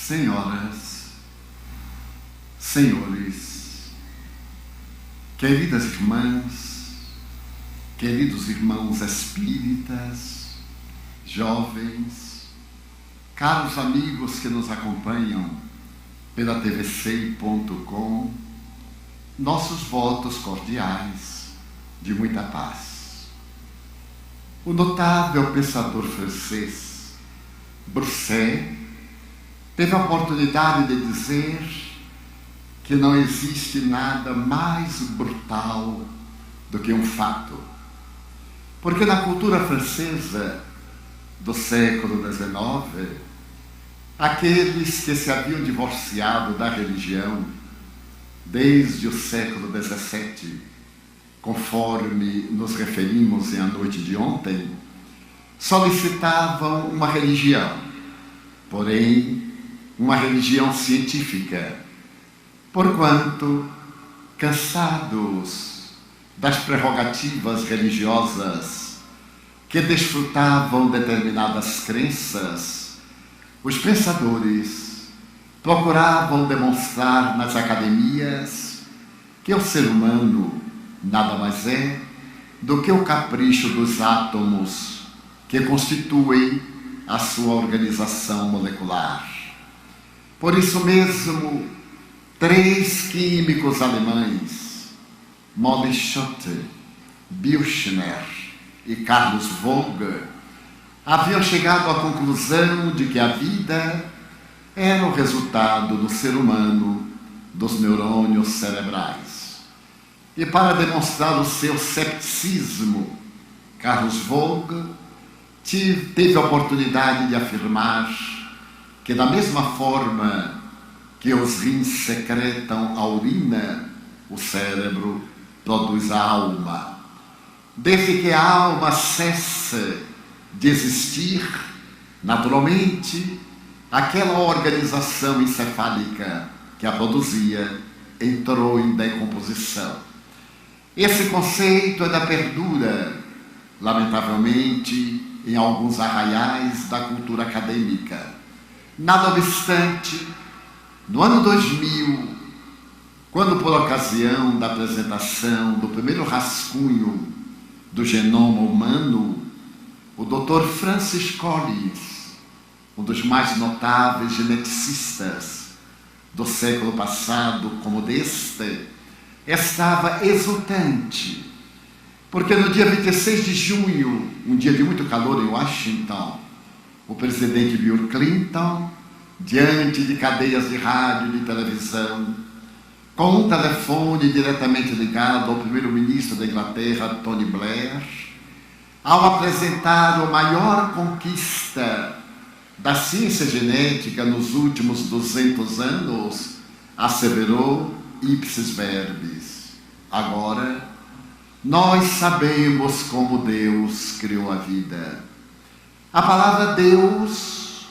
Senhoras, senhores, queridas irmãs, queridos irmãos espíritas, jovens, caros amigos que nos acompanham pela tvc.com, nossos votos cordiais de muita paz. O notável pensador francês Broussais teve a oportunidade de dizer que não existe nada mais brutal do que um fato. Porque na cultura francesa do século XIX, aqueles que se haviam divorciado da religião desde o século XVII, conforme nos referimos à noite de ontem, solicitavam uma religião, porém uma religião científica, porquanto, cansados das prerrogativas religiosas que desfrutavam determinadas crenças, os pensadores procuravam demonstrar nas academias que o ser humano nada mais é do que o capricho dos átomos que constituem a sua organização molecular. Por isso mesmo, 3 químicos alemães, Moleschott, Büchner e Carlos Vogel, haviam chegado à conclusão de que a vida era o resultado do ser humano dos neurônios cerebrais. E para demonstrar o seu cepticismo, Carlos Vogel teve a oportunidade de afirmar que da mesma forma que os rins secretam a urina, o cérebro produz a alma. Desde que a alma cesse de existir, naturalmente, aquela organização encefálica que a produzia entrou em decomposição. Esse conceito ainda perdura, lamentavelmente, em alguns arraiais da cultura acadêmica. Nada obstante, no ano 2000, quando por ocasião da apresentação do primeiro rascunho do genoma humano, o Dr. Francis Collins, um dos mais notáveis geneticistas do século passado como deste, estava exultante, porque no dia 26 de junho, um dia de muito calor em Washington, o presidente Bill Clinton, diante de cadeias de rádio e de televisão, com um telefone diretamente ligado ao primeiro-ministro da Inglaterra, Tony Blair, ao apresentar a maior conquista da ciência genética nos últimos 200 anos, asseverou ipsis verbis: agora nós sabemos como Deus criou a vida. A palavra Deus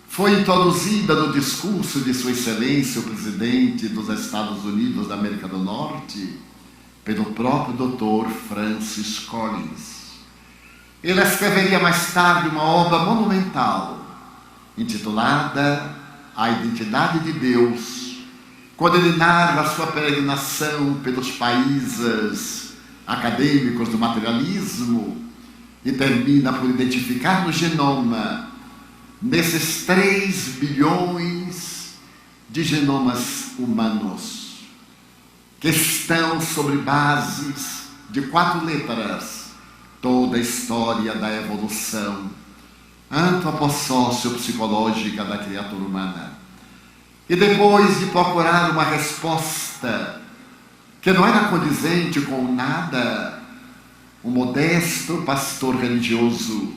foi introduzida no discurso de Sua Excelência, o presidente dos Estados Unidos da América do Norte, pelo próprio Dr. Francis Collins. Ele escreveria mais tarde uma obra monumental, intitulada A Identidade de Deus, quando ele narra a sua peregrinação pelos países acadêmicos do materialismo e termina por identificar no genoma, nesses 3 bilhões de genomas humanos, que estão sobre bases de 4 letras, toda a história da evolução antropossócio-psicológica da criatura humana. E depois de procurar uma resposta que não era condizente com nada, um modesto pastor religioso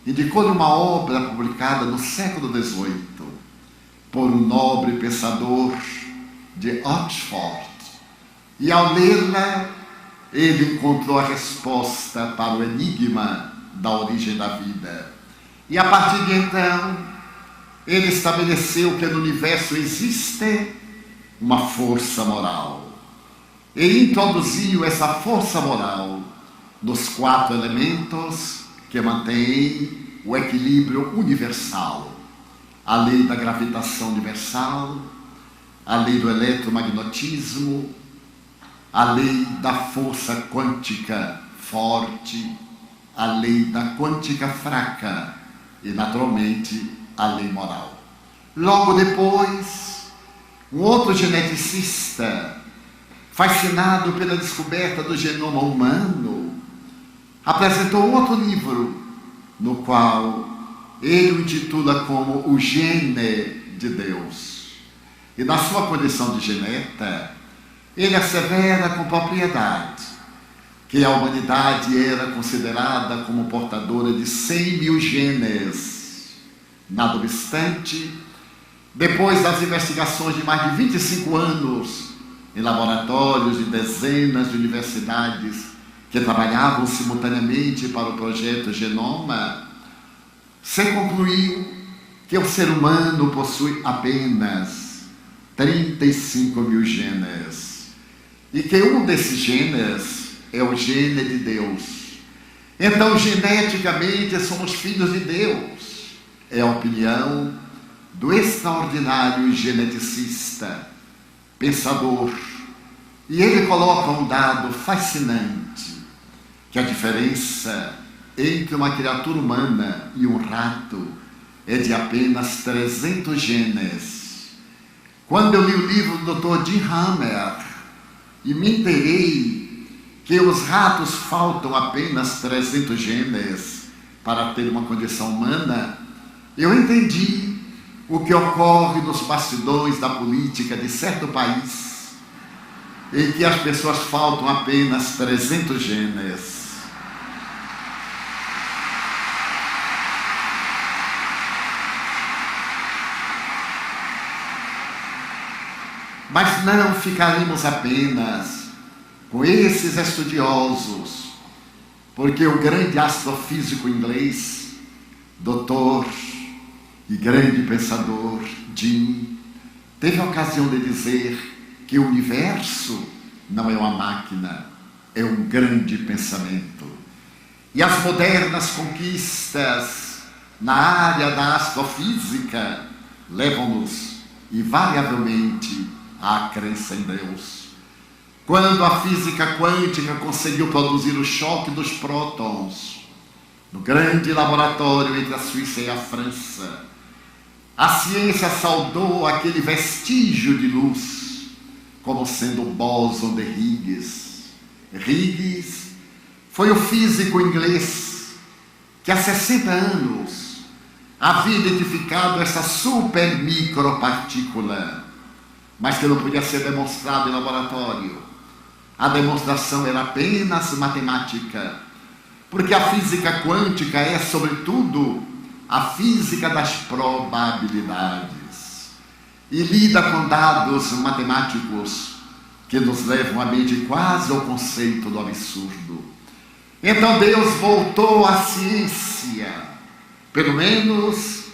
indicou-lhe uma obra publicada no século XVIII por um nobre pensador de Oxford. E ao lê-la, ele encontrou a resposta para o enigma da origem da vida. E a partir de então, ele estabeleceu que no universo existe uma força moral. Ele introduziu essa força moral nos 4 elementos que mantêm o equilíbrio universal: a lei da gravitação universal, a lei do eletromagnetismo, a lei da força quântica forte, a lei da quântica fraca e, naturalmente, a lei moral. Logo depois, um outro geneticista, fascinado pela descoberta do genoma humano, apresentou outro livro, no qual ele o intitula como O Gene de Deus. E na sua condição de geneta, ele assevera com propriedade que a humanidade era considerada como portadora de 100 mil genes. Nada obstante, depois das investigações de mais de 25 anos em laboratórios de dezenas de universidades que trabalhavam simultaneamente para o projeto Genoma, se concluiu que o ser humano possui apenas 35 mil genes e que um desses genes é o gene de Deus. Então, geneticamente, somos filhos de Deus. É a opinião do extraordinário geneticista, pensador. E ele coloca um dado fascinante, que a diferença entre uma criatura humana e um rato é de apenas 300 genes. Quando eu li o livro do Dr. Jim Hammer e me inteirei que os ratos faltam apenas 300 genes para ter uma condição humana, eu entendi o que ocorre nos bastidores da política de certo país, em que as pessoas faltam apenas 300 genes. Mas não ficaremos apenas com esses estudiosos, porque o grande astrofísico inglês, doutor e grande pensador Jim, teve a ocasião de dizer que o universo não é uma máquina, é um grande pensamento. E as modernas conquistas na área da astrofísica levam-nos invariavelmente à crença em Deus. Quando a física quântica conseguiu produzir o choque dos prótons no grande laboratório entre a Suíça e a França, a ciência saudou aquele vestígio de luz como sendo o bóson de Higgs. Higgs foi o físico inglês que há 60 anos havia identificado essa super micropartícula, mas que não podia ser demonstrado em laboratório. A demonstração era apenas matemática, porque a física quântica é, sobretudo, a física das probabilidades e lida com dados matemáticos que nos levam a mente quase ao conceito do absurdo. Então Deus voltou à ciência, pelo menos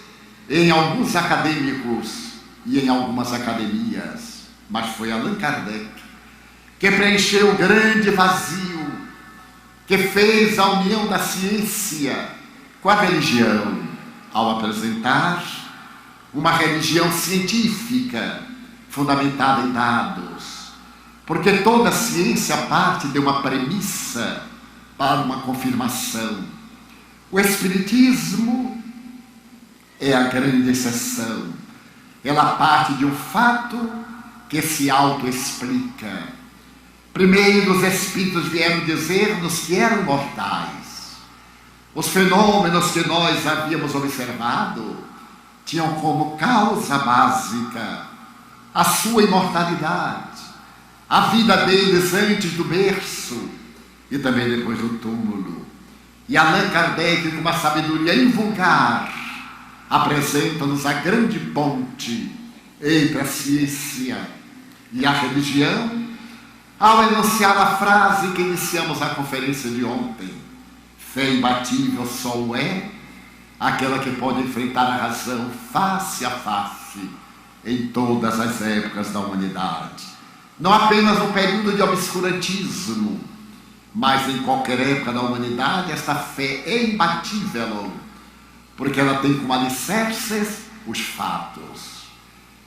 em alguns acadêmicos e em algumas academias, mas foi Allan Kardec que preencheu o grande vazio, que fez a união da ciência com a religião, ao apresentar uma religião científica fundamentada em dados, porque toda ciência parte de uma premissa para uma confirmação. O Espiritismo é a grande exceção. Ela parte de um fato que se autoexplica. Primeiro, os Espíritos vieram dizer-nos que eram mortais. Os fenômenos que nós havíamos observado tinham como causa básica a sua imortalidade, a vida deles antes do berço e também depois do túmulo. E Allan Kardec, com uma sabedoria invulgar, apresenta-nos a grande ponte entre a ciência e a religião, ao enunciar a frase que iniciamos a conferência de ontem: fé imbatível só o é aquela que pode enfrentar a razão face a face em todas as épocas da humanidade. Não apenas no período de obscurantismo, mas em qualquer época da humanidade, esta fé é imbatível, porque ela tem como alicerces os fatos.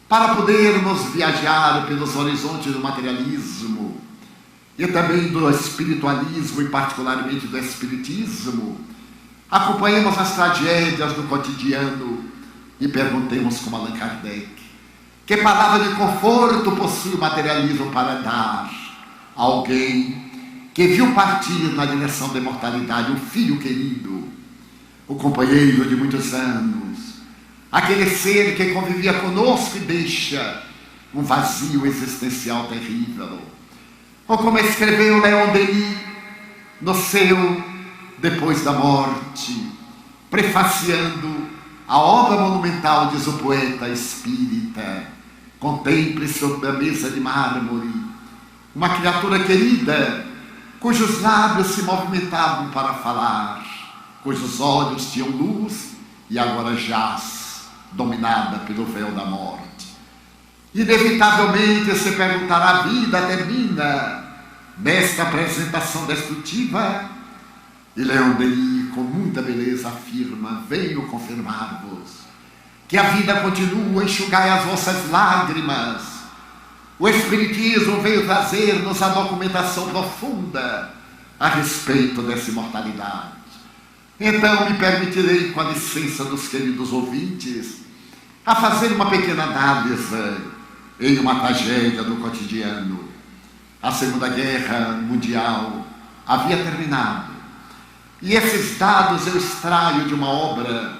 Para podermos viajar pelos horizontes do materialismo e também do espiritualismo e particularmente do espiritismo, acompanhemos as tragédias do cotidiano e perguntemos como Allan Kardec: que palavra de conforto possui o materialismo para dar a alguém que viu partir na direção da imortalidade um filho querido, o companheiro de muitos anos, aquele ser que convivia conosco e deixa um vazio existencial terrível? Ou como escreveu Leon Denis no seu Depois da Morte, prefaciando a obra monumental, diz o poeta espírita: contemple sobre a mesa de mármore uma criatura querida, cujos lábios se movimentavam para falar, cujos olhos tinham luz e agora jaz, dominada pelo véu da morte. Inevitavelmente se perguntará: a vida termina nesta apresentação destrutiva? E Leon Denis, com muita beleza, afirma: venho confirmar-vos que a vida continua, enxugai as vossas lágrimas. O Espiritismo veio trazer-nos a documentação profunda a respeito dessa imortalidade. Então me permitirei, com a licença dos queridos ouvintes, a fazer uma pequena análise em uma tragédia do cotidiano. A Segunda Guerra Mundial havia terminado, e esses dados eu extraio de uma obra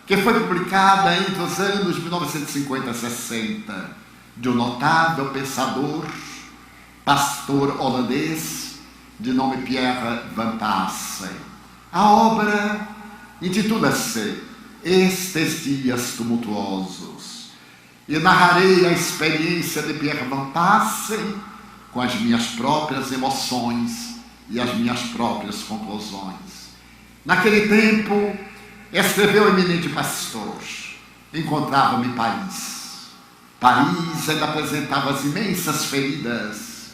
que foi publicada entre os anos 1950 e 60, de um notável pensador, pastor holandês, de nome Pierre Van Passen. A obra intitula-se Estes Dias Tumultuosos, e narrarei a experiência de Pierre Van Passen com as minhas próprias emoções e as minhas próprias conclusões. Naquele tempo, escreveu o eminente pastor, encontrava-me em Paris. Paris ainda apresentava as imensas feridas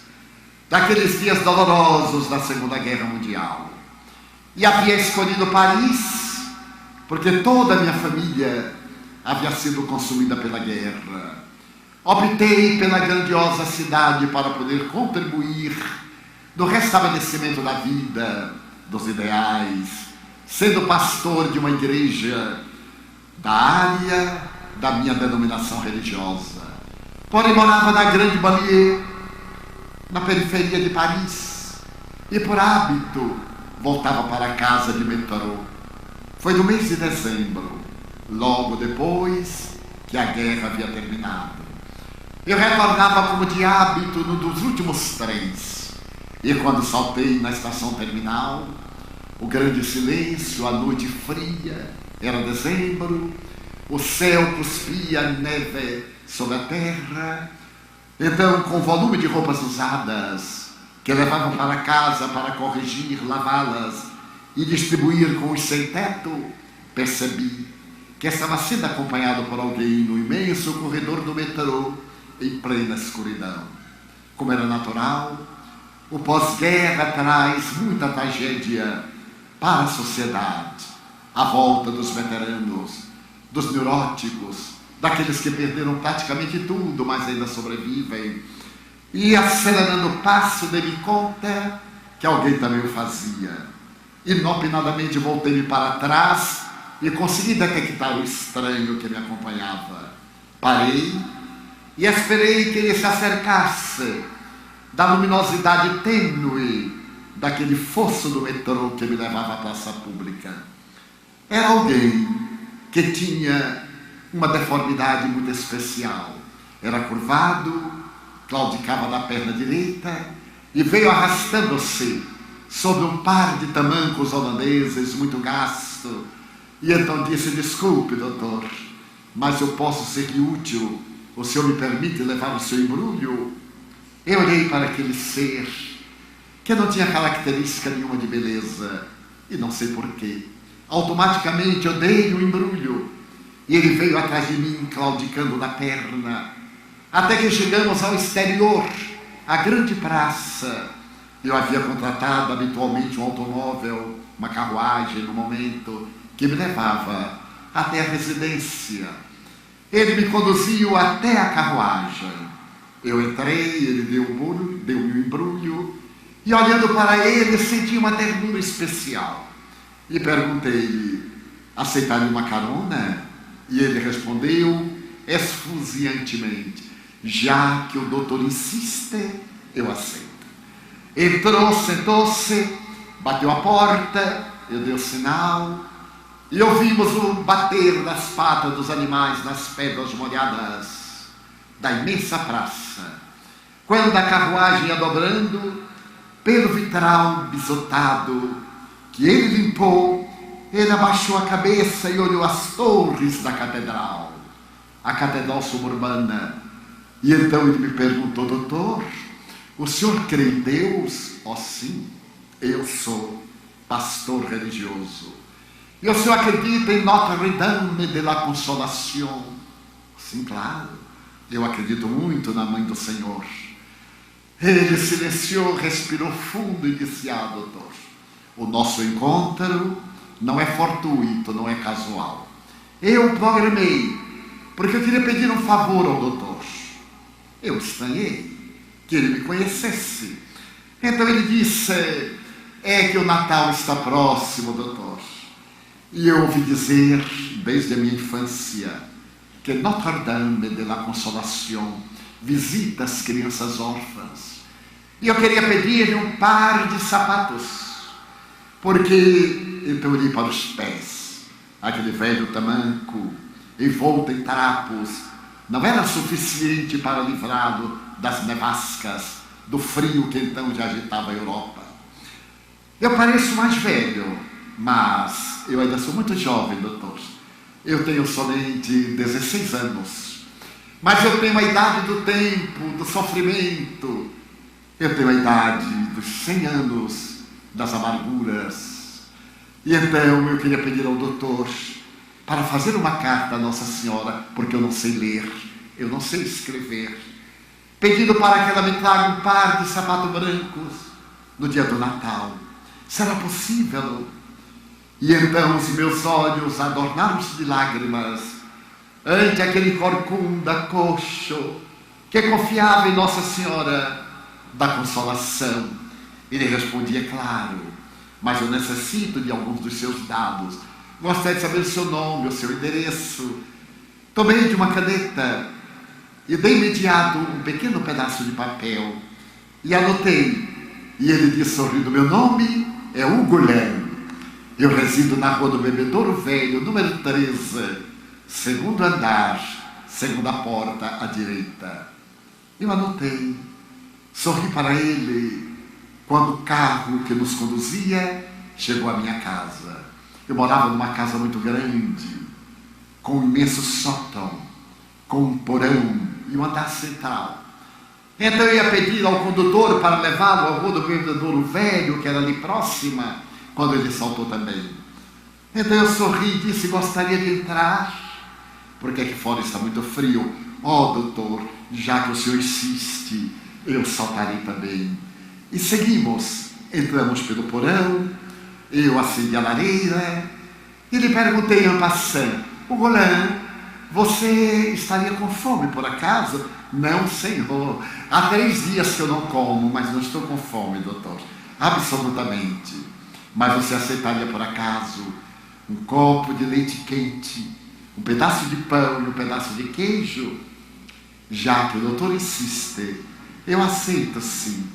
daqueles dias dolorosos da Segunda Guerra Mundial. E havia escolhido Paris porque toda a minha família havia sido consumida pela guerra. Optei pela grandiosa cidade para poder contribuir no restabelecimento da vida, dos ideais, sendo pastor de uma igreja da área da minha denominação religiosa. Porém, morava na Grande Banlieue, na periferia de Paris, e por hábito voltava para casa de metrô. Foi no mês de dezembro, logo depois que a guerra havia terminado. Eu retornava como de hábito num dos últimos trens, e quando saltei na estação terminal, o grande silêncio, a noite fria, era dezembro, o céu cuspia neve sobre a terra. Então, com o volume de roupas usadas, que levavam para casa para corrigir, lavá-las e distribuir com os sem-teto, percebi que estava sendo acompanhado por alguém no imenso corredor do metrô, em plena escuridão. Como era natural, o pós-guerra traz muita tragédia para a sociedade. A volta dos veteranos, dos neuróticos, daqueles que perderam praticamente tudo, mas ainda sobrevivem. E acelerando o passo, dei-me conta que alguém também o fazia. Inopinadamente voltei-me para trás e consegui detectar o estranho que me acompanhava. Parei e esperei que ele se acercasse da luminosidade tênue daquele fosso do metrô que me levava à praça pública. Era alguém que tinha uma deformidade muito especial. Era curvado, claudicava na perna direita e veio arrastando-se sobre um par de tamancos holandeses muito gasto. E então disse: desculpe, doutor, mas eu posso ser-lhe útil? O senhor me permite levar o seu embrulho? Eu olhei para aquele ser que não tinha característica nenhuma de beleza, e não sei porquê. Automaticamente eu dei o embrulho e ele veio atrás de mim, claudicando na perna, até que chegamos ao exterior, à grande praça. Eu havia contratado habitualmente um automóvel, uma carruagem no momento, que me levava até a residência. Ele me conduziu até a carruagem. Eu entrei, ele deu-me um embrulho, e olhando para ele, senti uma ternura especial. E perguntei-lhe: aceitaria uma carona? E ele respondeu esfuziantemente: já que o doutor insiste, eu aceito. Entrou, sentou-se, bateu a porta, eu dei o sinal, e ouvimos o bater das patas dos animais nas pedras molhadas da imensa praça. Quando a carruagem ia dobrando, pelo vitral bisotado que ele limpou, ele abaixou a cabeça e olhou as torres da catedral, a catedral suburbana. E então ele me perguntou: doutor, o senhor crê em Deus? Oh, sim, eu sou pastor religioso. E o senhor acredita em Notre-Dame de la Consolación? Sim, claro, eu acredito muito na Mãe do Senhor. Ele silenciou, respirou fundo e disse: ah, doutor, o nosso encontro não é fortuito, não é casual. Eu programei, porque eu queria pedir um favor ao doutor. Eu estranhei que ele me conhecesse. Então ele disse: é que o Natal está próximo, doutor. E eu ouvi dizer, desde a minha infância, que Notre-Dame de la Consolación visita as crianças órfãs. E eu queria pedir-lhe um par de sapatos, porque então eu olhei para os pés. Aquele velho tamanco, envolto em trapos, não era suficiente para livrá-lo das nevascas, do frio que então já agitava a Europa. Eu pareço mais velho, mas eu ainda sou muito jovem, doutor. Eu tenho somente 16 anos. Mas eu tenho a idade do tempo, do sofrimento. Eu tenho a idade dos 100 anos, das amarguras. E então eu queria pedir ao doutor para fazer uma carta a Nossa Senhora, porque eu não sei ler, eu não sei escrever, pedindo para que ela me traga um par de sapatos brancos no dia do Natal. Será possível? E então os meus olhos adornaram-se de lágrimas ante aquele corcunda coxo que confiava em Nossa Senhora da Consolação. Ele respondia: claro, mas eu necessito de alguns dos seus dados. Gostaria de saber o seu nome, o seu endereço. Tomei de uma caneta e de imediato um pequeno pedaço de papel e anotei. E ele disse, sorrindo: meu nome é Hugo Lem. Eu resido na Rua do Bebedouro Velho, número 13, segundo andar, segunda porta à direita. Eu anotei, sorri para ele quando o carro que nos conduzia chegou à minha casa. Eu morava numa casa muito grande, com um imenso sótão, com um porão e um andar central. Então eu ia pedir ao condutor para levá-lo à Rua do Bebedouro Velho, que era ali próxima, quando ele saltou também. Então eu sorri e disse: gostaria de entrar, porque aqui fora está muito frio. Oh, doutor, já que o senhor insiste, eu saltarei também. E seguimos, entramos pelo porão, eu acendi a lareira e lhe perguntei en passant: Hugo Lem, você estaria com fome por acaso? Não, senhor, há 3 dias que eu não como, mas não estou com fome, doutor, absolutamente. Mas você aceitaria por acaso um copo de leite quente, um pedaço de pão e um pedaço de queijo? Já que o doutor insiste, eu aceito sim.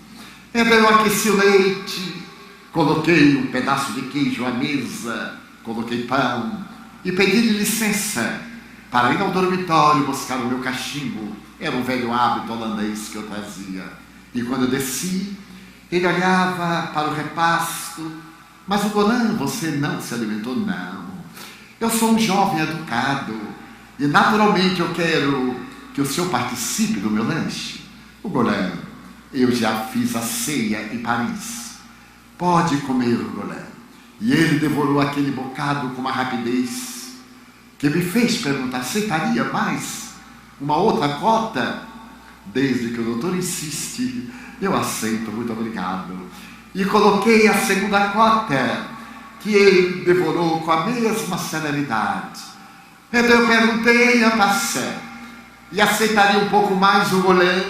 Então eu aqueci o leite, coloquei um pedaço de queijo à mesa, coloquei pão e pedi-lhe licença para ir ao dormitório buscar o meu cachimbo. Era um velho hábito holandês que eu trazia. E quando eu desci, ele olhava para o repasto. Mas Hugo Lem, você não se alimentou? Não. Eu sou um jovem educado e naturalmente eu quero que o senhor participe do meu lanche. Hugo Lem, eu já fiz a ceia em Paris. Pode comer, Hugo Lem. E ele devorou aquele bocado com uma rapidez que me fez perguntar: aceitaria mais uma outra cota? Desde que o doutor insiste, eu aceito, muito obrigado. E coloquei a segunda cota, que ele devorou com a mesma celeridade. Então eu perguntei a passant, e aceitaria um pouco mais o Golin?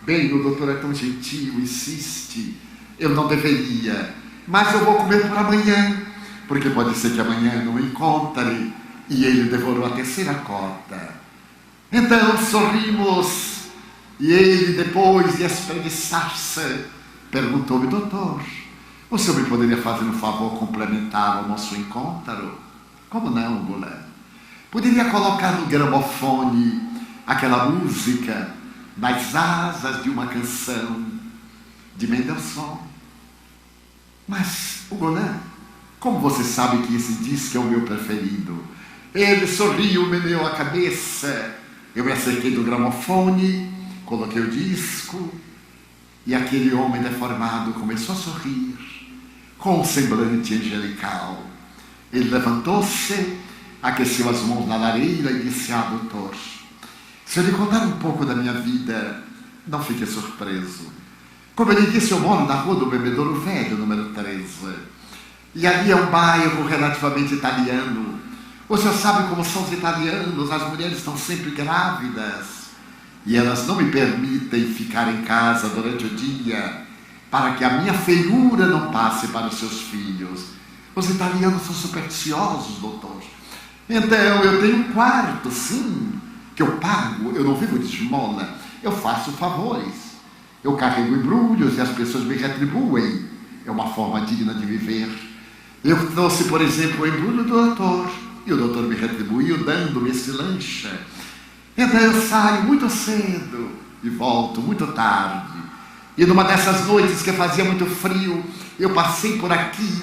Bem, o doutor é tão gentil, insiste. Eu não deveria, mas eu vou comer por amanhã, porque pode ser que amanhã não encontre. E ele devorou a terceira corda. Então sorrimos, e ele, depois de espreguiçar-se, perguntou-me: doutor, o senhor me poderia fazer um favor complementar ao nosso encontro? Como não, Golin? Poderia colocar no gramofone aquela música Nas Asas de uma Canção, de Mendelssohn? Mas, o Golin, como você sabe que esse disco é o meu preferido? Ele sorriu, meneou a cabeça. Eu me acerquei do gramofone, coloquei o disco, e aquele homem deformado começou a sorrir, com um semblante angelical. Ele levantou-se, aqueceu as mãos na lareira e disse: doutor, se eu lhe contar um pouco da minha vida, não fique surpreso. Como ele disse, eu moro na rua do Bebedouro Velho, número 13. E ali é um bairro relativamente italiano. O senhor sabe como são os italianos, as mulheres estão sempre grávidas. E elas não me permitem ficar em casa durante o dia, para que a minha feiura não passe para os seus filhos. Os italianos são supersticiosos, doutor. Então eu tenho um quarto, sim, que eu pago. Eu não vivo de esmola, eu faço favores. Eu carrego embrulhos e as pessoas me retribuem. É uma forma digna de viver. Eu trouxe, por exemplo, o embrulho do doutor, e o doutor me retribuiu dando-me esse lanche. Então eu saio muito cedo e volto muito tarde. E numa dessas noites que fazia muito frio, eu passei por aqui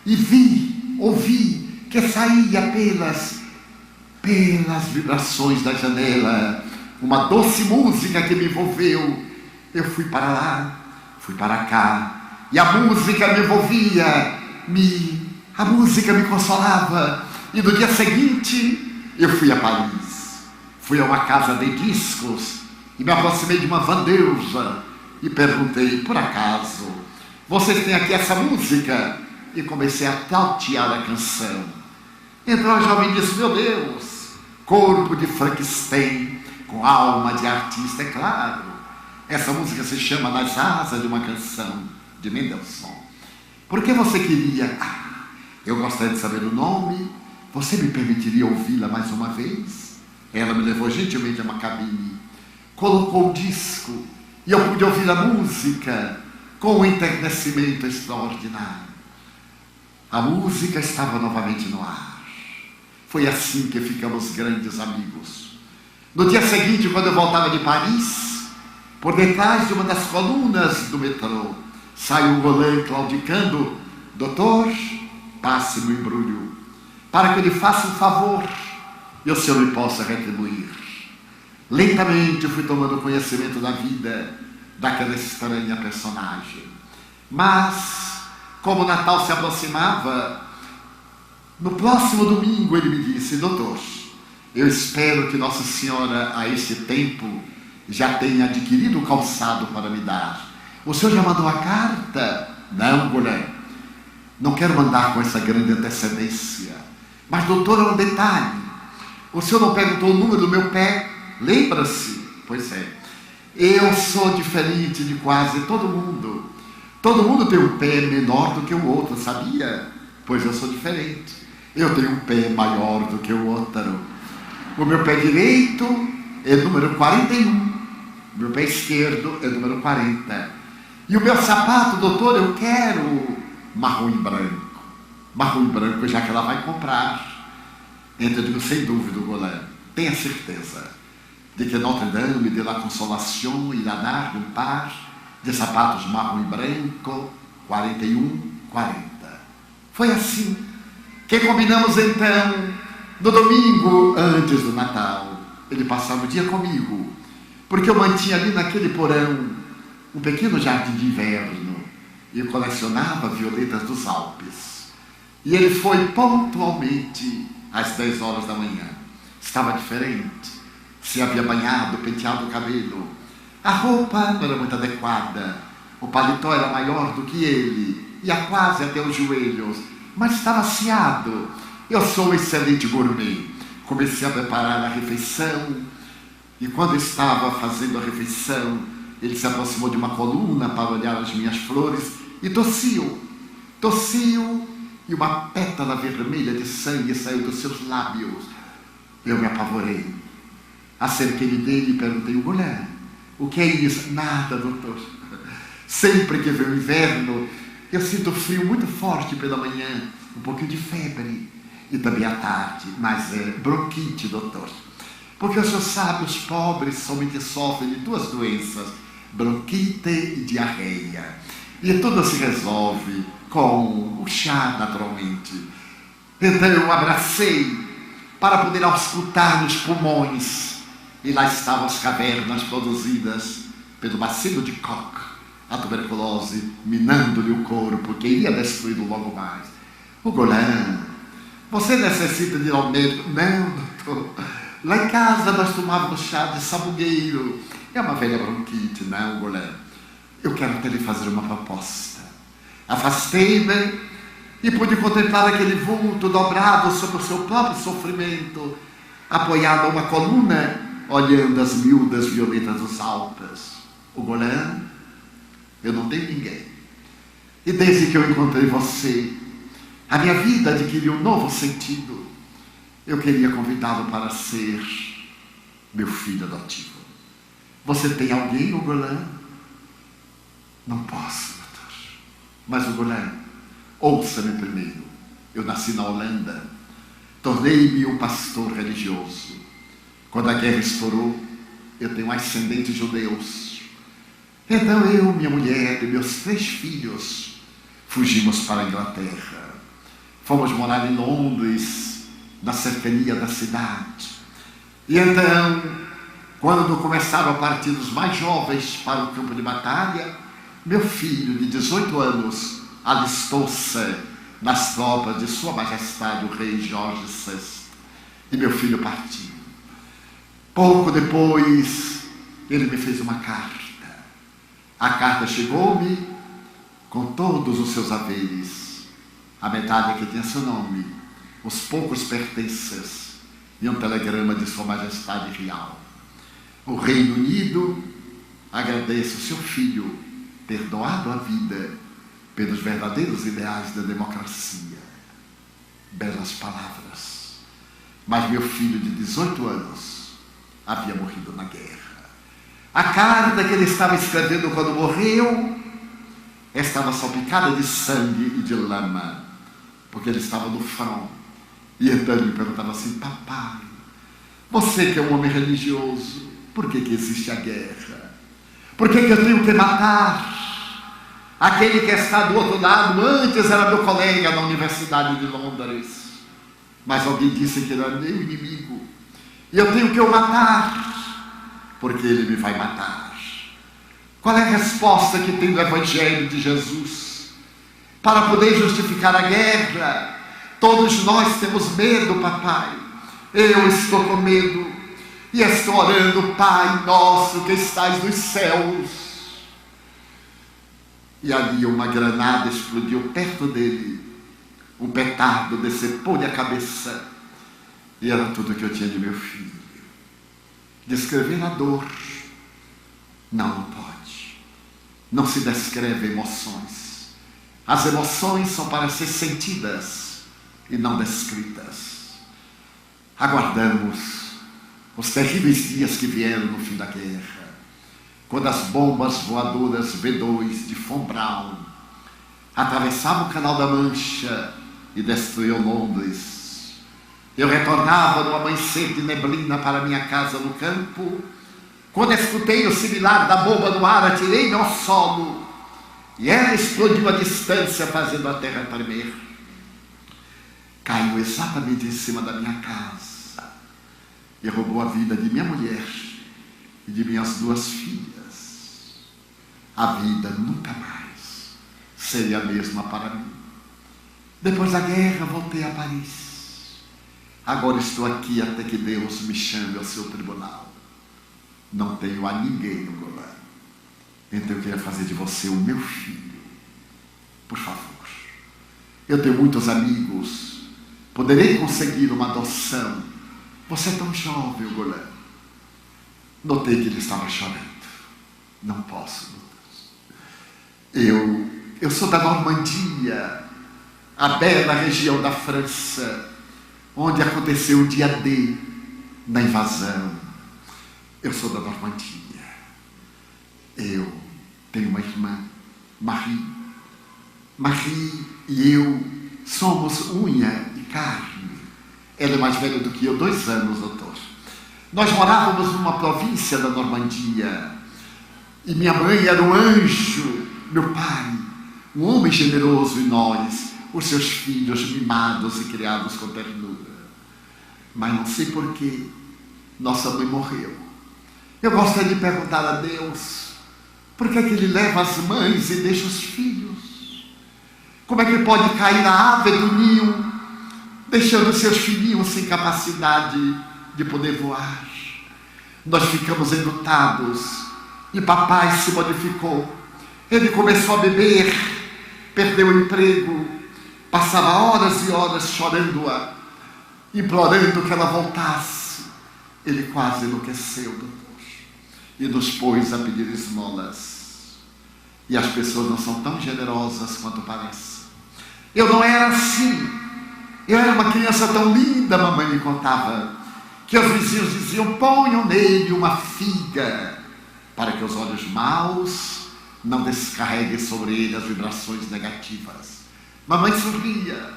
e ouvi que saía pelas vibrações da janela uma doce música que me envolveu. Eu fui para lá, fui para cá, e a música me envolvia, a música me consolava. E no dia seguinte eu fui a Paris, fui a uma casa de discos e me aproximei de uma vendeusa e perguntei: por acaso vocês têm aqui essa música? E comecei a trautear a canção. Então a jovem disse: meu Deus, corpo de Frankenstein com alma de artista, é claro. Essa música se chama Nas Asas de uma Canção, de Mendelssohn. Por que você queria? Eu gostaria de saber o nome. Você me permitiria ouvi-la mais uma vez? Ela me levou gentilmente a uma cabine, colocou o disco, e eu pude ouvir a música com um enternecimento extraordinário. A música estava novamente no ar. Foi assim que ficamos grandes amigos. No dia seguinte, quando eu voltava de Paris, por detrás de uma das colunas do metrô, saiu o Golin claudicando: doutor, passe-me o embrulho, para que eu lhe faça um favor e o senhor me possa retribuir. Lentamente fui tomando conhecimento da vida daquela estranha personagem. Mas, como o Natal se aproximava, no próximo domingo ele me disse: doutor, eu espero que Nossa Senhora a este tempo já tenha adquirido o calçado para me dar. O senhor já mandou a carta? Não, Golin, não quero mandar com essa grande antecedência. Mas, doutor, é um detalhe. O senhor não perguntou o número do meu pé? Lembra-se? Pois é. Eu sou diferente de quase todo mundo. Todo mundo tem um pé menor do que o outro, sabia? Pois eu sou diferente. Eu tenho um pé maior do que o outro. O meu pé direito é número 41. O meu pé esquerdo é número 40. E o meu sapato, doutor, eu quero marrom e branco. Marrom e branco, já que ela vai comprar. Então eu digo: sem dúvida, Golin, tenha certeza de que Notre Dame de la Consolação irá dar um par de sapatos marrom e branco, 41, 40. Foi assim que combinamos então, no domingo antes do Natal, ele passava o dia comigo, porque eu mantinha ali naquele porão um pequeno jardim de inverno e eu colecionava violetas dos Alpes. E ele foi pontualmente às 10 horas da manhã. Estava diferente, se havia banhado, penteado o cabelo. A roupa não era muito adequada, o paletó era maior do que ele, ia quase até os joelhos, mas estava aciado. Eu sou um excelente gourmet. comecei a preparar a refeição, e quando estava fazendo a refeição, ele se aproximou de uma coluna para olhar as minhas flores e tossiu, e uma pétala vermelha de sangue saiu dos seus lábios. Eu me apavorei. Acerquei-me dele e perguntei: mulher, o que é isso? Nada, doutor. Sempre que vem o inverno, eu sinto frio muito forte pela manhã, um pouquinho de febre, e também à tarde, mas é bronquite, doutor. Porque o senhor sabe, os pobres somente sofrem de duas doenças, bronquite e diarreia. E tudo se resolve com o chá, naturalmente. Então eu abracei para poder auscultar nos pulmões, e lá estavam as cavernas produzidas pelo bacilo de Koch, a tuberculose minando-lhe o corpo, que iria destruí-lo logo mais. O Golan, você necessita de ir ao médico? Não, doutor. Lá em casa nós tomávamos chá de sabugueiro. É uma velha bronquite, não, Golan? Eu quero até lhe fazer uma proposta. Afastei-me e pude contemplar aquele vulto dobrado sobre o seu próprio sofrimento, apoiado a uma coluna, olhando as miúdas violetas dos Alpes. O Golan, eu não tenho ninguém. E desde que eu encontrei você, a minha vida adquiriu um novo sentido. Eu queria convidá-lo para ser meu filho adotivo. Você tem alguém, o Golan? Não posso, doutor. Mas o Golan, ouça-me primeiro. Eu nasci na Holanda. Tornei-me um pastor religioso. Quando a guerra estourou, eu tenho ascendentes judeus. Então eu, minha mulher e meus 3 filhos fugimos para a Inglaterra. Fomos morar em Londres, na cercania da cidade. E então, quando começaram a partir os mais jovens para o campo de batalha, meu filho de 18 anos alistou-se nas tropas de Sua Majestade o Rei Jorge VI. E meu filho partiu. Pouco depois, ele me fez uma carta. A carta chegou-me com todos os seus haveres, a medalha que tinha seu nome, os poucos pertences e um telegrama de Sua Majestade Real. O Reino Unido agradece o seu filho ter doado a vida pelos verdadeiros ideais da democracia. Belas palavras. Mas meu filho de 18 anos havia morrido na guerra. A carta que ele estava escrevendo quando morreu estava salpicada de sangue e de lama, porque ele estava no front. E então ele me perguntava assim: papai, você que é um homem religioso, por que existe a guerra? Por que eu tenho que matar aquele que está do outro lado? Antes era meu colega na Universidade de Londres, mas alguém disse que ele era meu inimigo, e eu tenho que o matar, porque ele me vai matar. Qual é a resposta que tem do Evangelho de Jesus para poder justificar a guerra? Todos nós temos medo, papai. Eu estou com medo e estou orando: Pai nosso que estais nos céus. E ali uma granada explodiu perto dele, um petardo decepou-lhe a cabeça, e era tudo que eu tinha de meu filho. Descrever a dor não pode. Não se descreve emoções. As emoções são para ser sentidas e não descritas. Aguardamos os terríveis dias que vieram no fim da guerra, quando as bombas voadoras V2 de Von Braun atravessavam o Canal da Mancha e destruíam Londres. Eu retornava no amanhecer de neblina para minha casa no campo, quando escutei o similar da bomba no ar, atirei-me ao solo e ela explodiu à distância, fazendo a terra tremer. Caiu exatamente em cima da minha casa e roubou a vida de minha mulher e de minhas 2 filhas. A vida nunca mais seria a mesma para mim. Depois da guerra, voltei a Paris. Agora estou aqui até que Deus me chame ao seu tribunal. Não tenho a ninguém no Golan. Então eu queria fazer de você o meu filho. Por favor. Eu tenho muitos amigos. Poderei conseguir uma adoção. Você é tão jovem, Ugolã. Notei que ele estava chorando. Não posso, doutor. Eu sou da Normandia, a bela região da França, onde aconteceu o dia D da invasão. Eu sou da Normandia. Eu tenho uma irmã, Marie. Marie e eu somos unha e carne. Ela é mais velha do que eu, 2 anos, doutor. Nós morávamos numa província da Normandia. E minha mãe era um anjo, meu pai, um homem generoso, e nós, os seus filhos, mimados e criados com ternura. Mas não sei por que nossa mãe morreu. Eu gostaria de perguntar a Deus, por que é que Ele leva as mães e deixa os filhos? Como é que pode cair a ave do ninho, deixando seus filhinhos sem capacidade de poder voar? Nós ficamos enlutados e papai se modificou. Ele começou a beber, perdeu o emprego, passava horas e horas chorando-a, implorando que ela voltasse. Ele quase enlouqueceu, doutor, e nos pôs a pedir esmolas. E as pessoas não são tão generosas quanto parecem. Eu não era assim. Eu era uma criança tão linda, a mamãe me contava, que os vizinhos diziam: ponham nele uma figa, para que os olhos maus não descarreguem sobre ele as vibrações negativas. Mamãe sorria,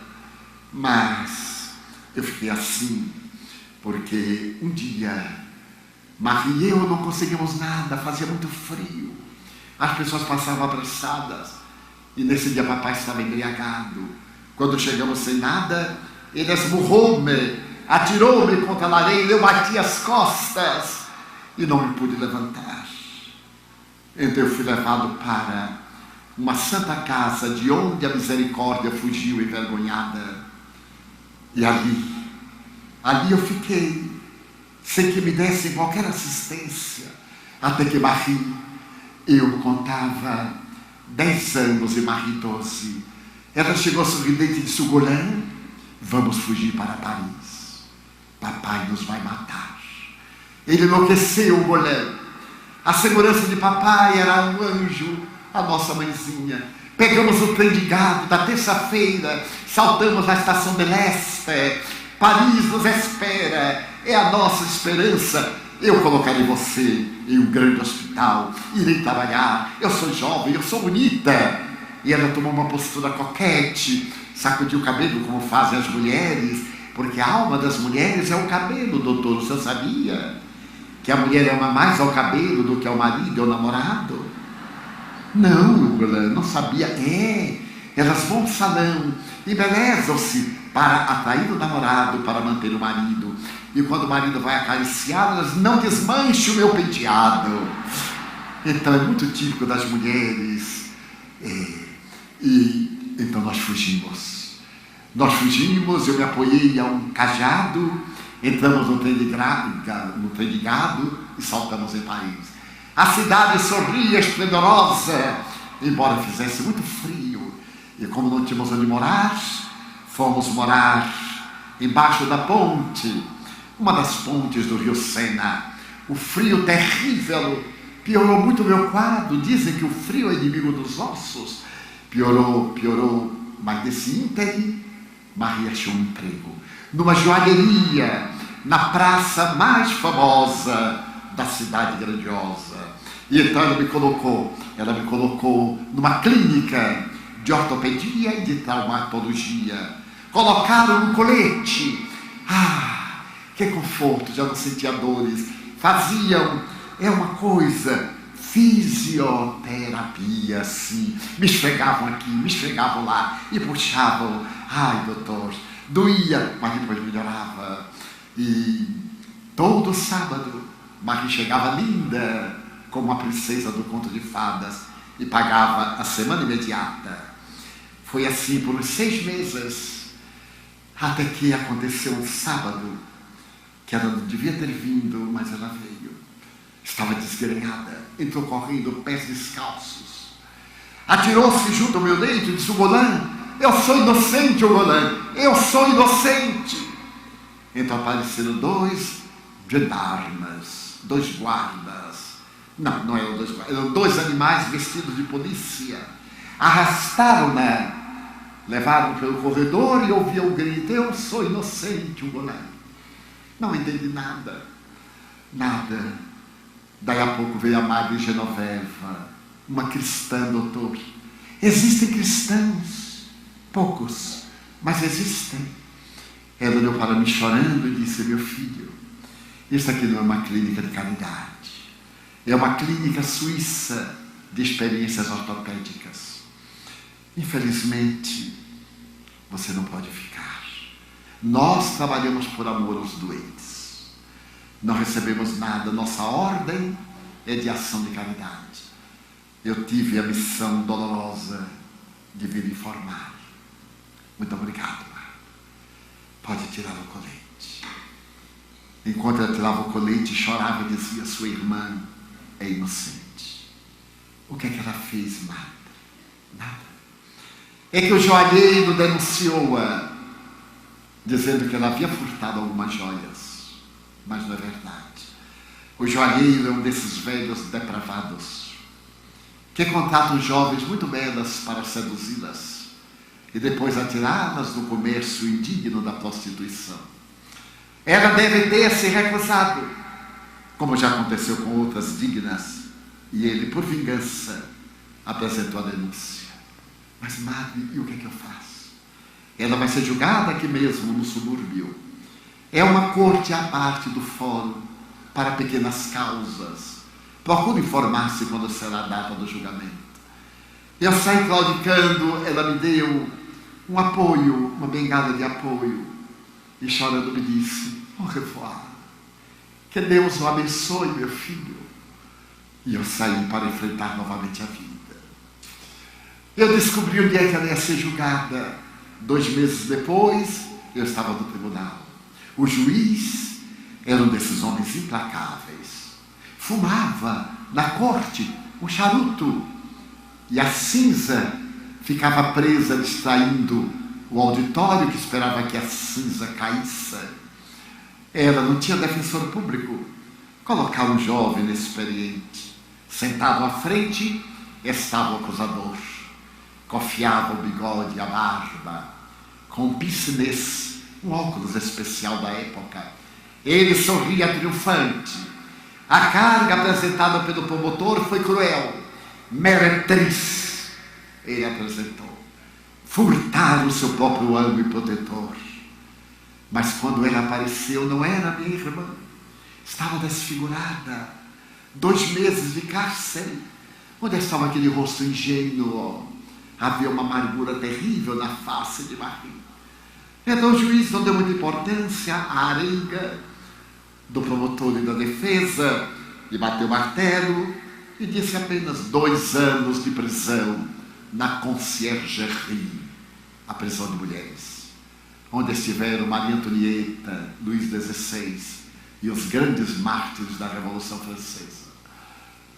mas eu fiquei assim, porque um dia, Marie e eu não conseguimos nada, fazia muito frio, as pessoas passavam apressadas, e nesse dia papai estava embriagado. Quando chegamos sem nada, ele esmurrou-me, atirou-me contra a lareira, eu bati as costas, e não me pude levantar. Então eu fui levado para uma santa casa, de onde a misericórdia fugiu envergonhada. E ali eu fiquei, sem que me dessem qualquer assistência, até que Marie, eu contava 10 anos e Marie 12. Ela chegou sorridente e disse: Ugolã, vamos fugir para Paris. Papai nos vai matar. Ele enlouqueceu, Ugolã. A segurança de papai era um anjo, a nossa mãezinha. Pegamos o trem de gado da terça-feira, saltamos na estação de Leste. Paris nos espera, é a nossa esperança. Eu colocarei você em um grande hospital, irei trabalhar, eu sou jovem, eu sou bonita. E ela tomou uma postura coquete, sacudiu o cabelo como fazem as mulheres, porque a alma das mulheres é o cabelo, doutor, você sabia? Que a mulher ama mais ao cabelo do que ao marido, ao namorado? Não, não sabia. Elas vão ao salão, embelezam-se para atrair o namorado, para manter o marido. E quando o marido vai acariciar, elas: não desmanche o meu penteado. Então é muito típico das mulheres. E então nós fugimos. Eu me apoiei a um cajado, entramos no trem de gado e saltamos em Paris. A cidade sorria, esplendorosa, embora fizesse muito frio. E como não tínhamos onde morar, fomos morar embaixo da ponte, uma das pontes do rio Sena. O frio terrível piorou muito o meu quadro. Dizem que o frio é inimigo dos ossos. Piorou, mas nesse ínterim, Marie achou um emprego numa joalheria, na praça mais famosa da cidade grandiosa. E então ela me colocou numa clínica de ortopedia e de traumatologia. Colocaram um colete. Que conforto, já não sentia dores. Faziam, uma coisa, fisioterapia, sim. Me esfregavam aqui, me esfregavam lá e puxavam. Ai, doutor, doía, mas depois melhorava. E todo sábado, Marie chegava linda, como a princesa do conto de fadas, e pagava a semana imediata. Foi assim por uns 6 meses, até que aconteceu um sábado, que ela não devia ter vindo, mas ela veio. Estava desgrenhada, entrou correndo, pés descalços. Atirou-se junto ao meu leito e disse: Ugolã, eu sou inocente, Ugolã, eu sou inocente. Então apareceram dois gendarmes, dois guardas. Não eram dois guardas, eram dois animais vestidos de polícia. Arrastaram-na, levaram pelo corredor e ouviam o grito: eu sou inocente, o goleiro. Não entendi nada. Daí a pouco veio a Madre Genoveva, uma cristã, doutor. Existem cristãos, poucos, mas existem. Ela olhou para mim chorando e disse: meu filho, isso aqui não é uma clínica de caridade, é uma clínica suíça de experiências ortopédicas. Infelizmente, você não pode ficar. Nós trabalhamos por amor aos doentes. Não recebemos nada. Nossa ordem é de ação de caridade. Eu tive a missão dolorosa de vir informar. Muito obrigado, Marta. Pode tirar o colete. Enquanto ela tirava o colete, chorava e dizia: sua irmã é inocente. O que é que ela fez, Marta? Nada. É que o joalheiro denunciou-a, dizendo que ela havia furtado algumas joias. Mas não é verdade. O joalheiro é um desses velhos depravados que contratam jovens muito belas para seduzi-las e depois atirá-las no comércio indigno da prostituição. Ela deve ter se recusado, como já aconteceu com outras dignas, e ele, por vingança, apresentou a denúncia. Mas, madre, e o que é que eu faço? Ela vai ser julgada aqui mesmo, no subúrbio. É uma corte à parte do fórum para pequenas causas. Procure informar-se quando será a data do julgamento. Eu saí claudicando, ela me deu um apoio, uma bengala de apoio, e chorando me disse: au revoir, que Deus o abençoe, meu filho. E eu saí para enfrentar novamente a vida. Eu descobri o dia que ela ia ser julgada. 2 meses depois, eu estava no tribunal. O juiz era um desses homens implacáveis. Fumava na corte um charuto e a cinza ficava presa, distraindo o auditório que esperava que a cinza caísse. Ela não tinha defensor público. Colocaram um jovem inexperiente. Sentado à frente estava o acusador. Cofiava o bigode e a barba, com um piscinês, um óculos especial da época. Ele sorria triunfante. A carga apresentada pelo promotor foi cruel. Meretriz, ele apresentou. Furtar o seu próprio ânimo e protetor. Mas quando ela apareceu, não era minha irmã. Estava desfigurada. 2 meses de cárcere. Onde estava aquele rosto ingênuo? Havia uma amargura terrível na face de Marie. Então o juiz não deu muita importância à arenga do promotor e da defesa, e bateu o martelo e disse apenas 2 anos de prisão na conciergerie, a prisão de mulheres, onde estiveram Maria Antonieta, Luís XVI e os grandes mártires da Revolução Francesa.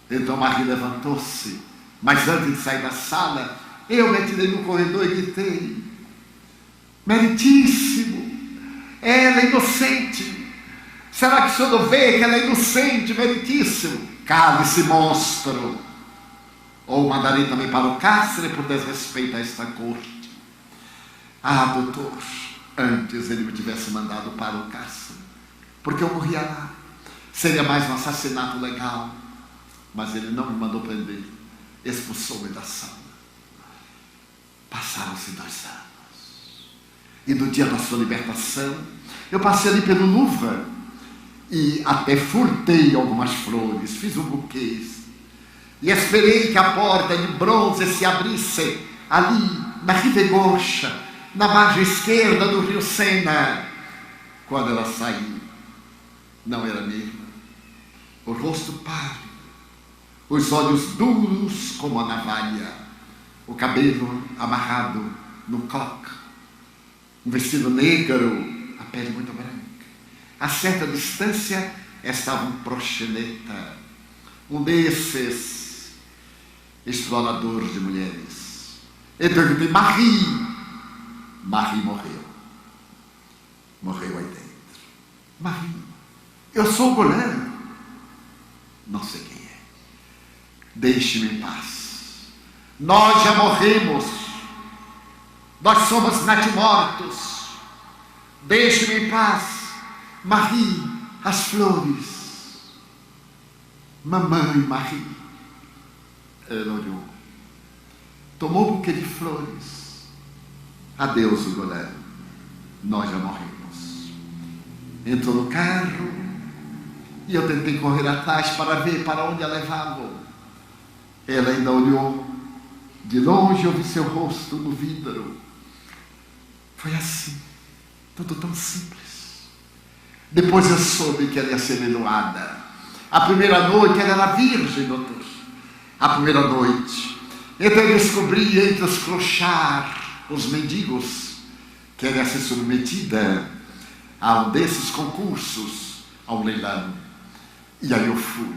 Então Marie levantou-se, mas antes de sair da sala, eu me atirei no corredor e gritei: meritíssimo, ela é inocente. Será que o senhor não vê que ela é inocente, meritíssimo? Cale-se, monstro, ou mandarei também para o cárcere por desrespeito a esta corte. Ah, doutor, antes ele me tivesse mandado para o cárcere, porque eu morria lá. Seria mais um assassinato legal. Mas ele não me mandou prender, expulsou-me da sala. Passaram-se 2 anos. E no dia da sua libertação, eu passei ali pelo Louvre e até furtei algumas flores, fiz um buquê e esperei que a porta de bronze se abrisse ali na Rive Gauche, na margem esquerda do rio Sena. Quando ela saiu, não era minha irmã. O rosto pálido, os olhos duros como a navalha, o cabelo amarrado no coque, um vestido negro, a pele muito branca. A certa distância estava um proxeneta, um desses exploradores de mulheres. Então eu gritei: Marie! Marie morreu. Morreu aí dentro. Marie, eu sou o goleiro. Não sei quem é. Deixe-me em paz. Nós já morremos. Nós somos natimortos. Deixe-me em paz. Marie, as flores. Mamãe Marie. Ela olhou. Tomou um buquê de flores. Adeus, o goleiro. Nós já morremos. Entrou no carro e eu tentei correr atrás para ver para onde a levavam. Ela ainda olhou. De longe eu vi seu rosto no vidro. Foi assim, tudo tão simples. Depois eu soube que ela ia ser leiloada. A primeira noite ela era virgem, doutor. A primeira noite. Então eu descobri entre os clochar, os mendigos, que ela ia ser submetida a um desses concursos, ao leilão. E aí eu fui.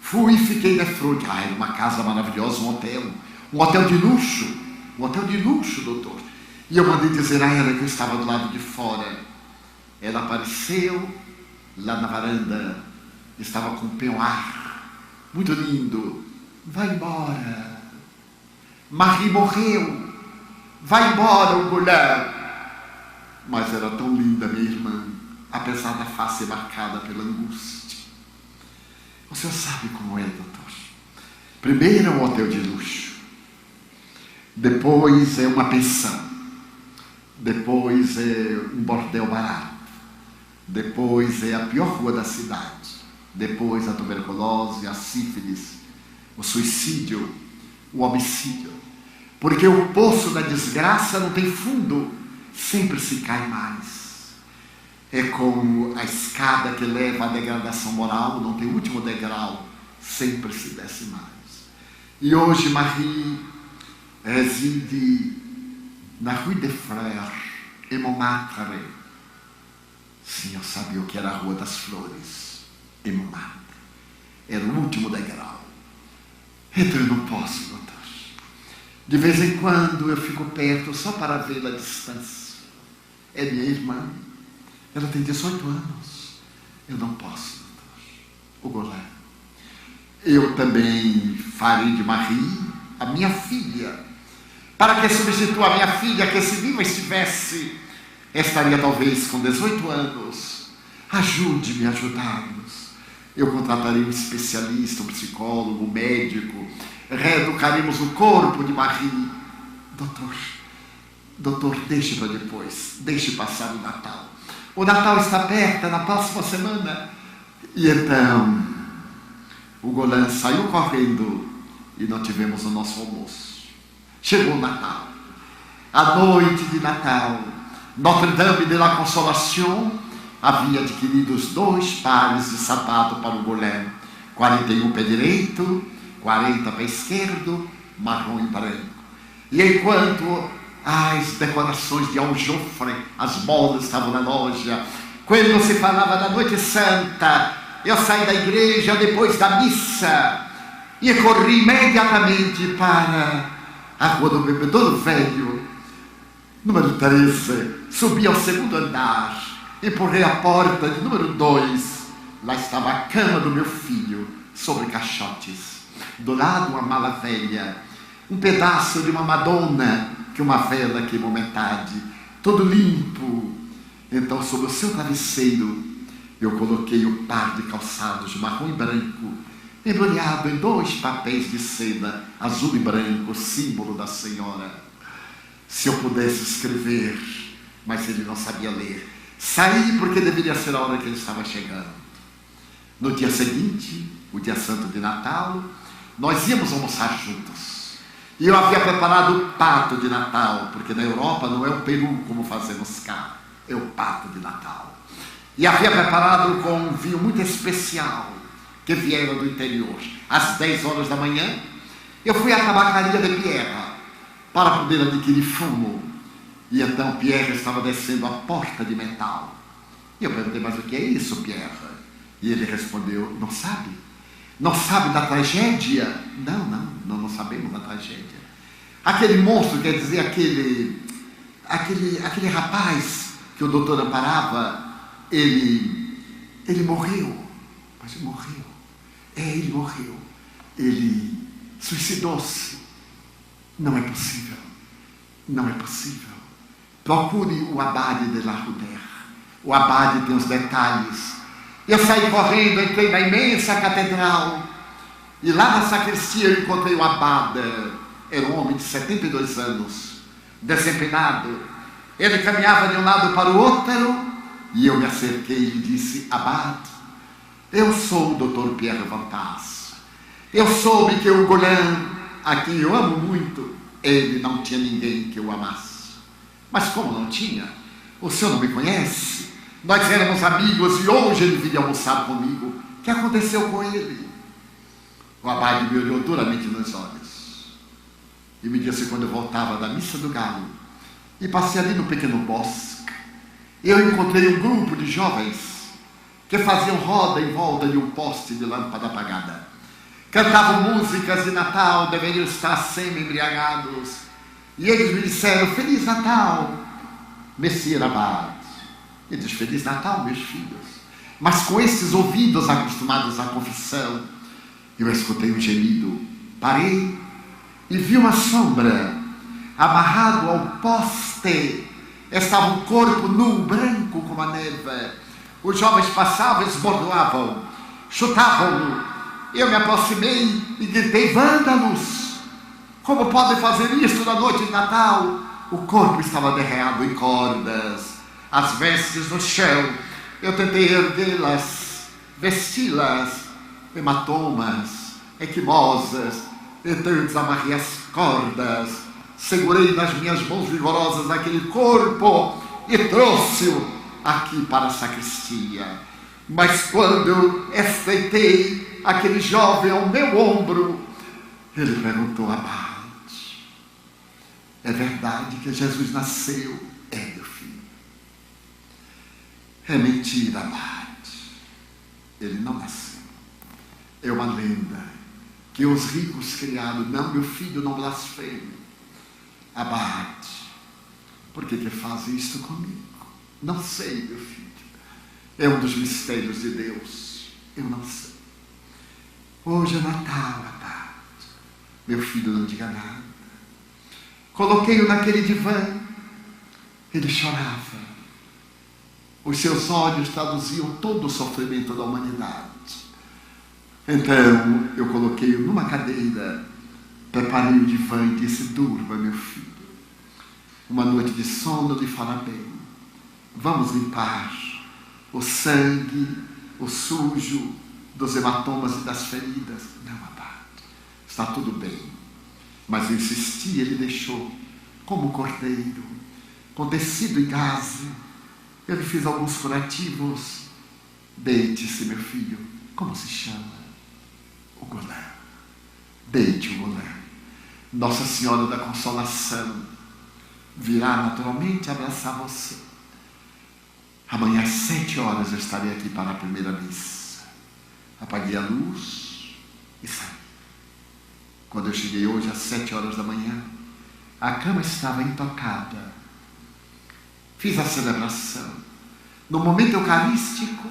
Fui e fiquei de frente. Ah, era uma casa maravilhosa, um hotel de luxo. Um hotel de luxo, doutor. E eu mandei dizer a ela que eu estava do lado de fora. Ela apareceu lá na varanda. Estava com um peignoir muito lindo. Vai embora. Marie morreu. Vai embora, o goleiro. Mas era tão linda, minha irmã, apesar da face marcada pela angústia. O senhor sabe como é, doutor? Primeiro é um hotel de luxo. Depois é uma pensão. Depois é um bordel barato. Depois é a pior rua da cidade. Depois a tuberculose, a sífilis, o suicídio, o homicídio. Porque o poço da desgraça não tem fundo, sempre se cai mais. É como a escada que leva à degradação moral, não tem último degrau, sempre se desce mais. E hoje Marie reside na Rue des Frères, em Montmartre. Sim, eu sabia o que era a Rua das Flores, em Montmartre. Era o último degrau. Então eu não posso, doutor. De vez em quando eu fico perto só para vê-la à distância. É minha irmã. Ela tem 18 anos. Eu não posso, doutor. O goleiro. Eu também farei de Marie a minha filha. Para que substitua a minha filha, que se viva estivesse, estaria talvez com 18 anos. Ajude-me a ajudar-nos. Eu contratarei um especialista, um psicólogo, um médico. Reeducaremos o corpo de Marie. Doutor, deixe para depois. Deixe passar o Natal. O Natal está perto, na próxima semana. E então, o Golan saiu correndo e não tivemos o nosso almoço. Chegou o Natal. A noite de Natal, Notre-Dame de la Consolation havia adquirido os 2 pares de sapato para o Golan. 41 pé direito, 40 pé esquerdo, marrom e branco. E enquanto as decorações de aljofre, as bolas estavam na loja, quando se falava da Noite Santa, eu saí da igreja depois da missa e corri imediatamente para a Rua do Bebedouro Velho, número 13. Subi ao 2º andar, empurrei a porta de número 2. Lá estava a cama do meu filho, sobre caixotes. Do lado, uma mala velha, um pedaço de uma Madonna que uma vela queimou metade, todo limpo. Então, sobre o seu travesseiro, eu coloquei o par de calçados de marrom e branco, embrulhado em 2 papéis de seda, azul e branco, símbolo da senhora. Se eu pudesse escrever, mas ele não sabia ler. Saí porque deveria ser a hora que ele estava chegando. No dia seguinte, o dia santo de Natal, nós íamos almoçar juntos. E eu havia preparado o pato de Natal, porque na Europa não é o peru como fazemos cá, é o pato de Natal. E havia preparado com um vinho muito especial, que viera do interior. Às 10 horas da manhã, eu fui à tabacaria de Pierre, para poder adquirir fumo. E então Pierre estava descendo a porta de metal. E eu perguntei, mas o que é isso, Pierre? E ele respondeu, não sabe? Não sabe da tragédia? Não sabemos da tragédia. Aquele monstro, quer dizer, aquele rapaz que o doutor amparava, ele Ele morreu. Mas ele morreu. Ele morreu. Ele suicidou-se. Não é possível. Não é possível. Procure o abade de La Roudère. O abade tem os detalhes. Eu saí correndo, entrei na imensa catedral. E lá na sacristia eu encontrei o abade. Era um homem de 72 anos, desempenado. Ele caminhava de um lado para o outro. E eu me acerquei e lhe disse: abade, eu sou o Dr. Pierre Vantasse. Eu soube que o Golan, a quem eu amo muito, ele não tinha ninguém que eu amasse. Mas como não tinha? O senhor não me conhece? Nós éramos amigos e hoje ele viria almoçar comigo. O que aconteceu com ele? O abade me olhou duramente nos olhos e me disse, quando eu voltava da missa do galo e passei ali no pequeno bosque, eu encontrei um grupo de jovens que faziam roda em volta de um poste de lâmpada apagada. Cantavam músicas de Natal, deveriam estar semi-embriagados. E eles me disseram: Feliz Natal, Messias Abade. Ele diz: Feliz Natal, meus filhos. Mas com esses ouvidos acostumados à confissão, eu escutei um gemido. Parei e vi uma sombra amarrado ao poste. Estava um corpo nu, branco como a neve. Os jovens passavam, esbordoavam, chutavam-no. Eu me aproximei e gritei: vândalos! Como podem fazer isto na noite de Natal? O corpo estava derreado em cordas, as vestes no chão. Eu tentei erguê-las, vesti-las, hematomas, equimosas. Então eu desamarrei as cordas, segurei nas minhas mãos vigorosas aquele corpo e trouxe-o aqui para a sacristia. Mas quando eu estreitei aquele jovem ao meu ombro, ele perguntou: abade, é verdade que Jesus nasceu? É, meu filho. É mentira, abade. Ele não nasceu. É uma lenda que os ricos criaram. Não, meu filho, não blasfeme. Abade, por que fazem isto comigo? Não sei, meu filho. É um dos mistérios de Deus. Eu não sei. Hoje é Natal, abade. Meu filho, não diga nada. Coloquei-o naquele divã. Ele chorava. Os seus olhos traduziam todo o sofrimento da humanidade. Então, eu coloquei-o numa cadeira, preparei o divã e disse: durma, meu filho. Uma noite de sono lhe fará bem. Vamos limpar o sangue, o sujo dos hematomas e das feridas. Não, abade, está tudo bem. Mas eu insisti, ele deixou, como um cordeiro, com tecido e gaze. Eu lhe fiz alguns curativos. Deite-se, meu filho. Como se chama? O Golan. Deite o Golan. Nossa Senhora da Consolação virá naturalmente abraçar você. Amanhã às 7 horas eu estarei aqui para a primeira missa. Apaguei a luz e saí. Quando eu cheguei hoje às 7 horas da manhã, a cama estava intocada. Fiz a celebração. No momento eucarístico,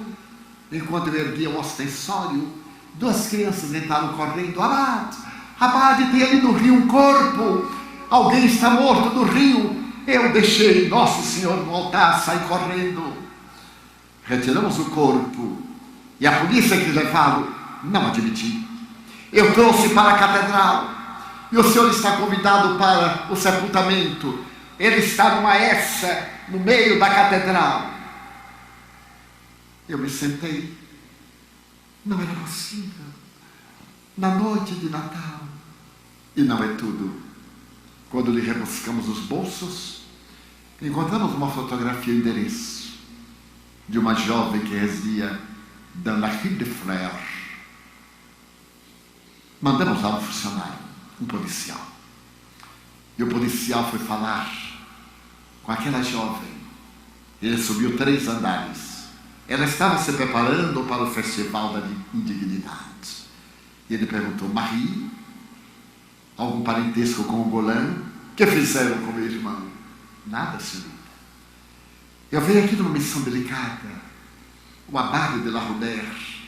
enquanto eu erguia o ostensório, 2 crianças entraram correndo: abade, abade, tem ali no rio um corpo. Alguém está morto no rio. Eu deixei Nosso Senhor no altar, saí correndo. Retiramos o corpo e a polícia que levaram não admitiu. Eu trouxe para a catedral e o senhor está convidado para o sepultamento. Ele está numa essa no meio da catedral. Eu me sentei. Não era possível. Na noite de Natal. E não é tudo. Quando lhe rebuscamos os bolsos, encontramos uma fotografia e endereço de uma jovem que residia dans la rue de Fleurs. Mandamos lá um funcionário, um policial. E o policial foi falar com aquela jovem. Ele subiu 3 andares. Ela estava se preparando para o festival da indignidade. E ele perguntou: Marie, algum parentesco com o Golan? Que fizeram com meu irmão? Nada, senhorita. Eu venho aqui numa missão delicada. o abade de la Rudère,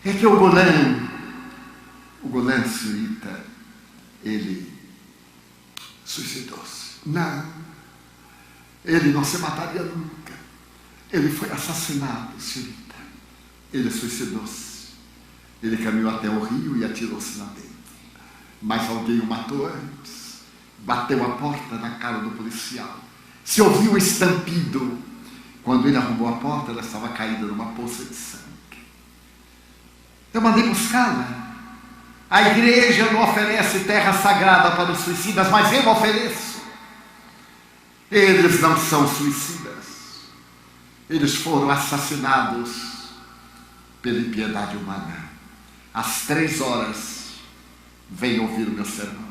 é que o Golan suíta, ele suicidou-se. Não, ele não se mataria nunca. Ele foi assassinado, senhorita. Ele suicidou-se. Ele caminhou até o rio e atirou-se lá dentro. Mas alguém o matou antes. Bateu a porta na cara do policial. Se ouviu o estampido. Quando ele arrombou a porta, ela estava caída numa poça de sangue. Eu mandei buscá-la. A igreja não oferece terra sagrada para os suicidas, mas eu ofereço. Eles não são suicidas. Eles foram assassinados pela impiedade humana. Às 3 horas, venham ouvir o meu sermão.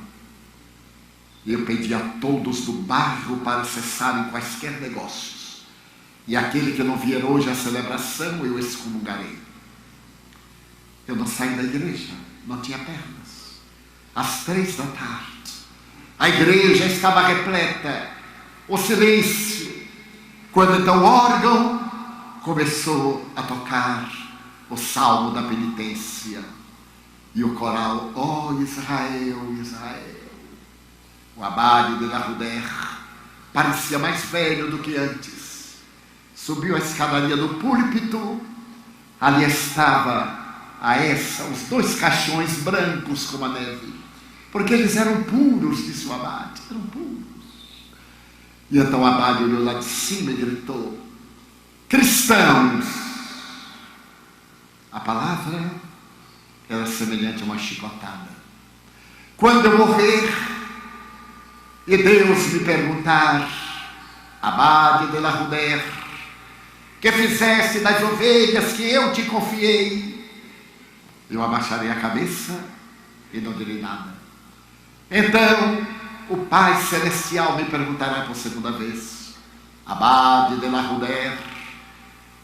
Eu pedi a todos do bairro para cessarem quaisquer negócios. E aquele que não vier hoje à celebração, eu excomungarei. Eu não saí da igreja, não tinha pernas. Às 3 da tarde, a igreja estava repleta, o silêncio. Quando então o órgão começou a tocar o salmo da penitência. E o coral, ó Israel, Israel. O abade de la Rudère parecia mais velho do que antes. Subiu a escadaria do púlpito. Ali estava os 2 caixões brancos como a neve. Porque eles eram puros, disse o abade, eram puros. E então o abade olhou lá de cima e gritou: cristãos! A palavra era semelhante a uma chicotada. Quando eu morrer e Deus me perguntar, abade de la Rudère, que fizeste das ovelhas que eu te confiei, eu abaixarei a cabeça e não direi nada. Então o Pai Celestial me perguntará por segunda vez, abade de la Rudère,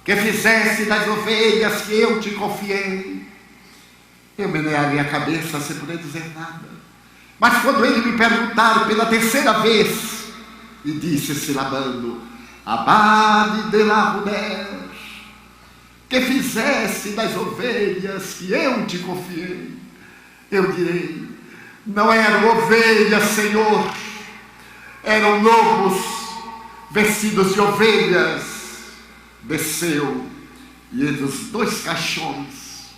que fizeste das ovelhas que eu te confiei, eu menearei a cabeça sem poder dizer nada. Mas quando ele me perguntar pela 3ª vez, e disse silabando, abade de la Rudère, que fizeste das ovelhas que eu te confiei, eu direi, não eram ovelhas, Senhor, eram lobos vestidos de ovelhas. Desceu e entre os 2 caixões,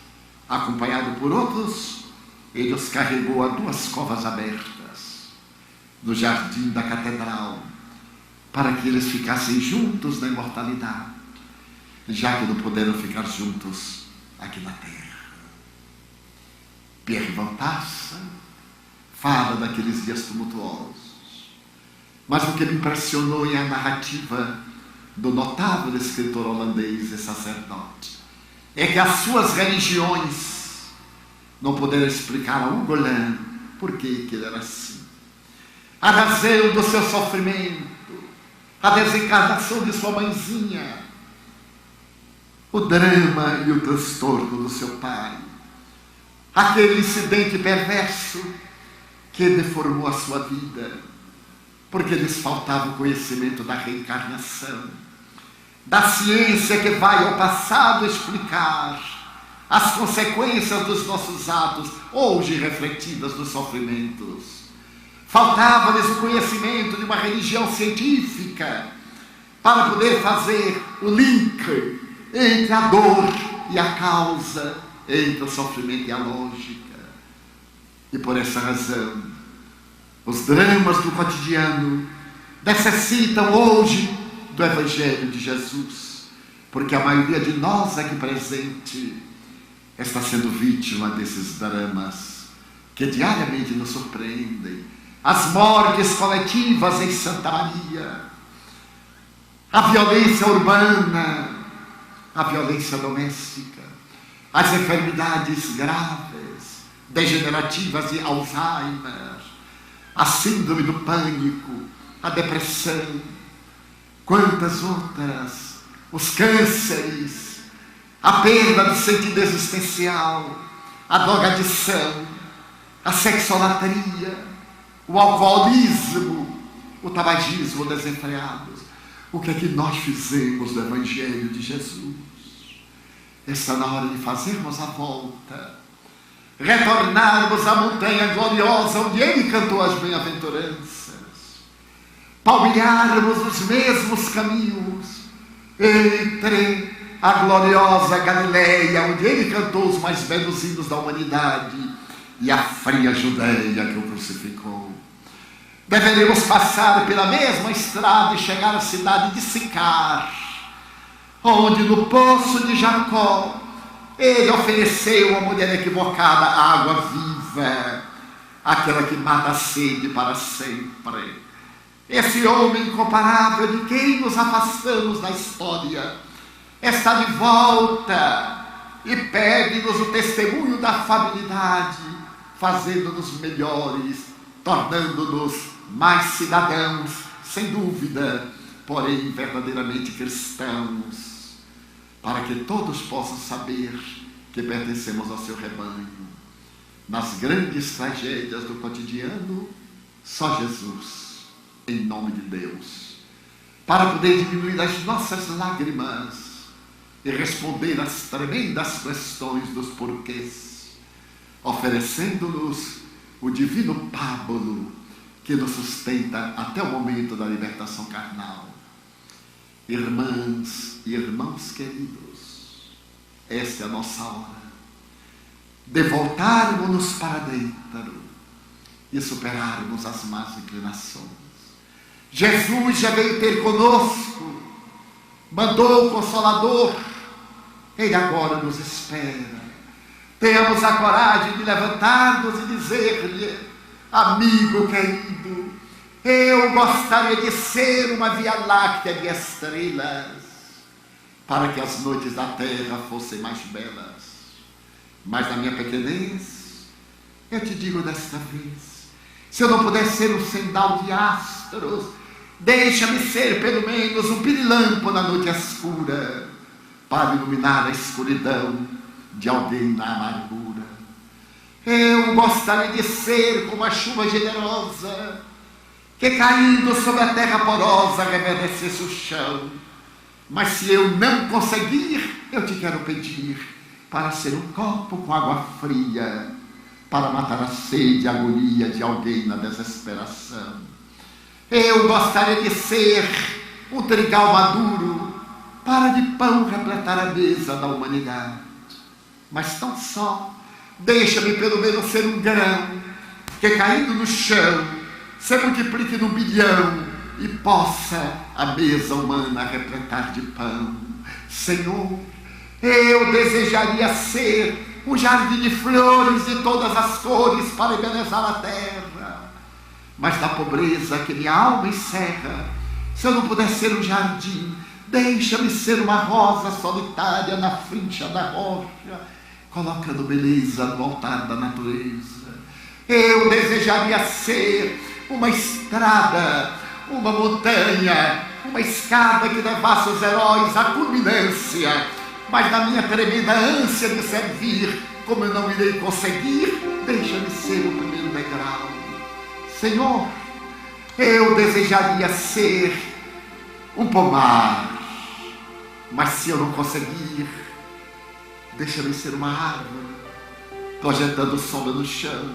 acompanhado por outros, ele os carregou a 2 covas abertas no jardim da catedral, para que eles ficassem juntos na imortalidade, já que não puderam ficar juntos aqui na terra. Pierre Van Tassen fala daqueles dias tumultuosos, mas o que me impressionou é a narrativa do notável escritor holandês e sacerdote, é que as suas religiões não puderam explicar a Hugo Lin por que ele era assim. A razão do seu sofrimento, a desencarnação de sua mãezinha, o drama e o transtorno do seu pai, aquele incidente perverso que deformou a sua vida, porque lhes faltava o conhecimento da reencarnação, da ciência que vai ao passado explicar as consequências dos nossos atos, hoje refletidas nos sofrimentos. Faltava-lhes o conhecimento de uma religião científica para poder fazer o link entre a dor e a causa, entre o sofrimento e a lógica. E por essa razão, os dramas do cotidiano necessitam hoje do Evangelho de Jesus, porque a maioria de nós aqui presente está sendo vítima desses dramas que diariamente nos surpreendem. As mortes coletivas em Santa Maria, a violência urbana, a violência doméstica, as enfermidades graves, degenerativas de Alzheimer, a síndrome do pânico, a depressão, quantas outras, os cânceres, a perda do sentido existencial, a drogadição, a sexolatria, o alcoolismo, o tabagismo desenfreado. O que é que nós fizemos do Evangelho de Jesus? Está na hora de fazermos a volta, retornarmos à montanha gloriosa onde ele cantou as bem-aventuranças, palmilharmos os mesmos caminhos entre a gloriosa Galileia, onde ele cantou os mais belos hinos da humanidade, e a fria Judeia que o crucificou. Deveremos passar pela mesma estrada e chegar à cidade de Sicar, onde no poço de Jacó ele ofereceu à mulher equivocada água viva, aquela que mata a sede para sempre. Esse homem incomparável de quem nos afastamos da história está de volta e pede-nos o testemunho da afabilidade, fazendo-nos melhores, tornando-nos mais cidadãos, sem dúvida, porém verdadeiramente cristãos, para que todos possam saber que pertencemos ao seu rebanho. Nas grandes tragédias do cotidiano, só Jesus, em nome de Deus, para poder diminuir as nossas lágrimas e responder às tremendas questões dos porquês, oferecendo-nos o divino pábulo que nos sustenta até o momento da libertação carnal. Irmãs e irmãos queridos, esta é a nossa hora de voltarmos para dentro e superarmos as más inclinações. Jesus já veio ter conosco, mandou o Consolador, ele agora nos espera. Tenhamos a coragem de levantar-nos e dizer-lhe: amigo querido, eu gostaria de ser uma Via Láctea de estrelas, para que as noites da terra fossem mais belas. Mas na minha pequenez, eu te digo desta vez, se eu não puder ser um sendal de astros, deixa-me ser pelo menos um pirilampo na noite escura, para iluminar a escuridão de alguém na amargura. Eu gostaria de ser como a chuva generosa, que caindo sobre a terra porosa reverdecesse o chão. Mas se eu não conseguir, eu te quero pedir para ser um copo com água fria, para matar a sede e a agonia de alguém na desesperação. Eu gostaria de ser um trigal maduro, para de pão repletar a mesa da humanidade. Mas tão só, deixa-me pelo menos ser um grão, que caindo no chão, se multiplique num bilhão, e possa a mesa humana repletar de pão. Senhor, eu desejaria ser um jardim de flores de todas as cores para embelezar a terra. Mas da pobreza que minha alma encerra, se eu não puder ser um jardim, deixa-me ser uma rosa solitária na frincha da rocha, colocando beleza no altar da natureza. Eu desejaria ser uma estrada, uma montanha, uma escada que levasse os heróis à culminância. Mas na minha tremenda ânsia de servir, como eu não irei conseguir, deixa-me ser o primeiro degrau. Senhor, eu desejaria ser um pomar, mas se eu não conseguir, deixa-me ser uma árvore, projetando sombra no chão,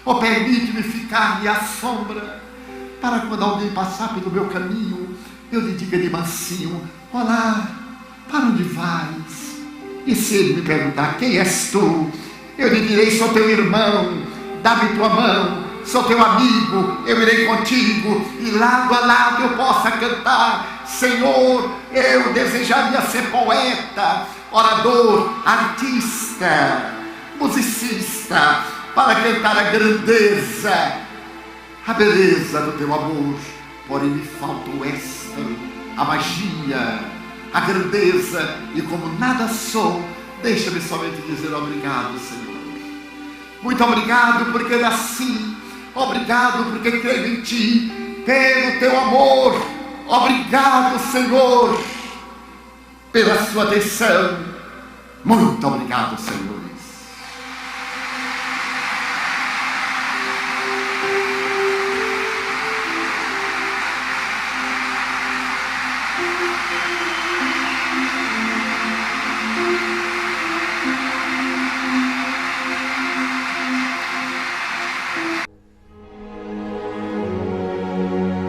ou permite-me ficar-lhe à sombra, para quando alguém passar pelo meu caminho, eu lhe diga de mansinho: olá, para onde vais? E se ele me perguntar: quem és tu? Eu lhe direi: sou teu irmão, dá-me tua mão, sou teu amigo, eu irei contigo, e lado a lado eu possa cantar. Senhor, eu desejaria ser poeta, orador, artista, musicista, para cantar a grandeza, a beleza do teu amor. Porém me falta o êxtase, a magia, a grandeza, e como nada sou, deixa-me somente dizer obrigado, Senhor. Muito obrigado porque nasci, obrigado porque creio em Ti, pelo Teu amor. Obrigado, Senhor, pela Sua atenção. Muito obrigado, Senhor. Amém.